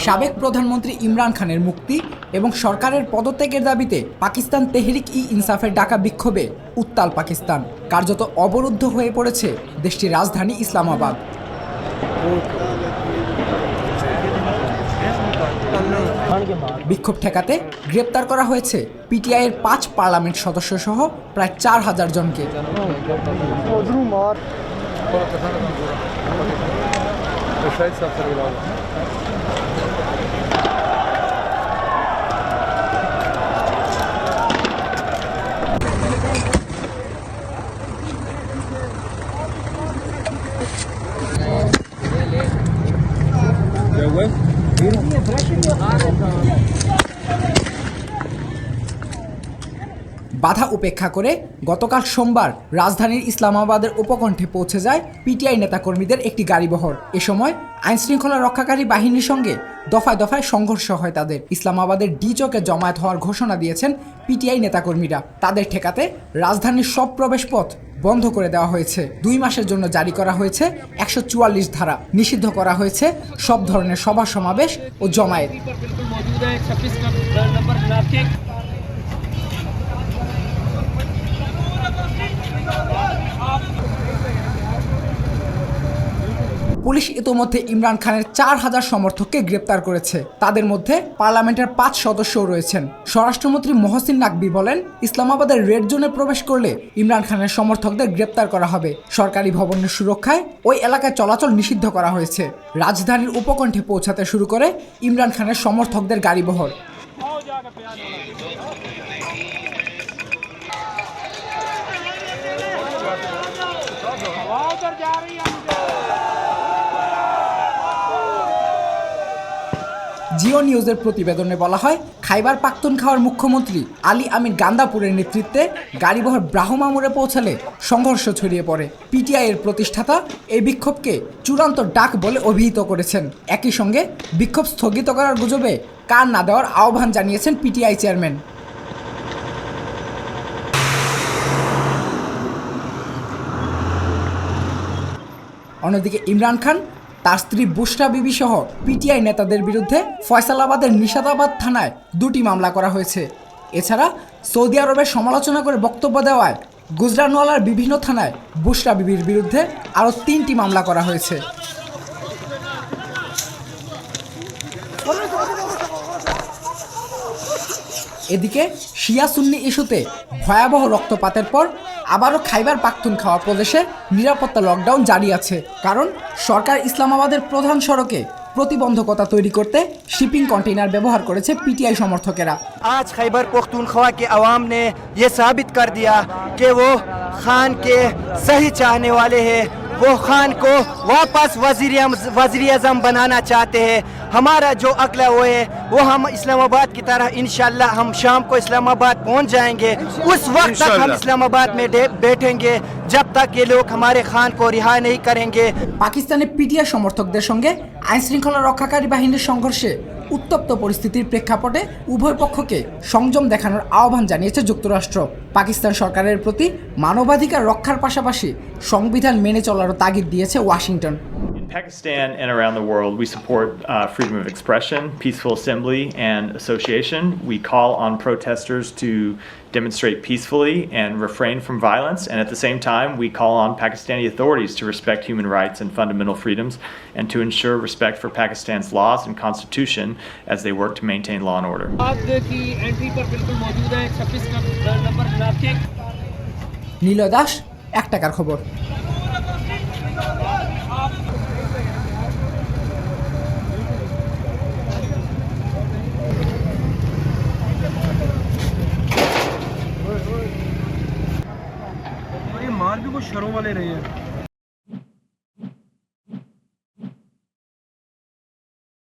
সাবেক প্রধানমন্ত্রী ইমরান খানের মুক্তি এবং সরকারের পদত্যাগের দাবিতে পাকিস্তান তেহরিক-ই-ইনসাফের ডাকা বিক্ষোভে উত্তাল পাকিস্তান। কার্যত অবরুদ্ধ হয়ে পড়েছে দেশটির রাজধানী ইসলামাবাদ। বিক্ষোভ ঠেকাতে গ্রেপ্তার করা হয়েছে পিটিআইয়ের 5 পার্লামেন্ট সদস্য সহ প্রায় 4000 জনকে। বাধা উপেক্ষা করে গতকাল সোমবার রাজধানীর ইসলামাবাদের উপকণ্ঠে পৌঁছে যায় পিটিআই নেতাকর্মীদের একটি গাড়িবহর। এ সময় আইনশৃঙ্খলা রক্ষাকারী বাহিনীর সঙ্গে দফায় দফায় সংঘর্ষ হয় তাদের। ইসলামাবাদের ডি চকে জমায়েত হওয়ার ঘোষণা দিয়েছেন পিটিআই নেতাকর্মীরা। তাদের ঠেকাতে রাজধানীর সব প্রবেশপথ বন্ধ করে দেওয়া হয়েছে। 2 মাসের জন্য জারি করা হয়েছে 144 ধারা। নিষিদ্ধ করা হয়েছে সব ধরনের সভা সমাবেশ ও জমায়েত। পুলিশ ইতোমধ্যে ইমরান খানের 4000 সমর্থককে গ্রেপ্তার করেছে। তাদের মধ্যে পার্লামেন্টের 5 সদস্যও রয়েছেন। স্বরাষ্ট্রমন্ত্রী মহসিন নাকভি বলেন, ইসলামাবাদের রেড জোনে প্রবেশ করলে ইমরান খানের সমর্থকদের গ্রেপ্তার করা হবে। সরকারি ভবনের সুরক্ষায় ওই এলাকায় চলাচল নিষিদ্ধ করা হয়েছে। রাজধানীর উপকণ্ঠে পৌঁছাতে শুরু করে ইমরান খানের সমর্থকদের গাড়িবহর। জিও নিউজের প্রতিবেদনে বলা হয়, খাইবার পাখতুনখাওয়ার মুখ্যমন্ত্রী আলী আমিন গান্দাপুরের নেতৃত্বে গাড়িবহর ব্রাহ্মা মোড়ে পৌঁছালে সংঘর্ষ ছড়িয়ে পড়ে। পিটিআই এর প্রতিষ্ঠাতা এই বিক্ষোভকে চূড়ান্ত ডাক বলে অভিহিত করেছেন। একই সঙ্গে বিক্ষোভ স্থগিত করার গুজবে কান না দেওয়ার আহ্বান জানিয়েছেন পিটিআই চেয়ারম্যান। অন্যদিকে ইমরান খান, তার স্ত্রী বুশরা বিবি সহ পিটিআই নেতাদের বিরুদ্ধে ফয়সালাবাদের নিশাতাবাদ থানায় 2টি মামলা করা হয়েছে। এছাড়া সৌদি আরবের সমালোচনা করে বক্তব্য দেওয়ায় গুজরানওয়ালার বিভিন্ন থানায় বুশরা বিবির বিরুদ্ধে আরও 3টি মামলা করা হয়েছে। এদিকে শিয়া সুন্নি ইস্যুতে ভয়াবহ রক্তপাতের পর আবারও খাইবার পাখতুনখাওয়া প্রদেশে নিরাপত্তা লকডাউন জারি আছে। কারণ সরকার ইসলামাবাদের প্রধান সড়কে প্রতিবন্ধকতা তৈরি করতে শিপিং কন্টেইনার ব্যবহার করেছে পিটিআই সমর্থকেরা। আজ খাইবার পাখতুনখাওয়া के आवाम ने ये साबित कर दिया कि वो खान के सही चाहने वाले हैं। वो खान को वापस वज़ीर आज़म बनाना चाहते हैं। हमारा जो अगला वो है वो हम इस्लामाबाद की तरह इंशाल्लाह हम शाम को इस्लामाबाद पहुंच जाएंगे। उस वक्त तक हम इस्लामाबाद में बैठेंगे जब तक ये लोग हमारे खान को रिहा नहीं करेंगे। পাকিস্তানে পিটিআই সমর্থকদের সঙ্গে আইনশৃঙ্খলা রক্ষাকারী বাহিনীর সংঘর্ষে উত্তপ্ত পরিস্থিতির প্রেক্ষাপটে উভয় পক্ষকে সংযম দেখানোর আহ্বান জানিয়েছে যুক্তরাষ্ট্র। পাকিস্তান সরকারের প্রতি মানবাধিকার রক্ষার পাশাপাশি সংবিধান মেনে চলারও তাগিদ দিয়েছে Washington. Pakistan and around the world, we support freedom of expression, peaceful assembly, and association. We call on protesters to demonstrate peacefully and refrain from violence. And at the same time, we call on Pakistani authorities to respect human rights and fundamental freedoms and to ensure respect for Pakistan's laws and constitution as they work to maintain law and order. Niloy Das, 1 টাকার খবর। मार भी कुछ शरों वाले रहे हैं।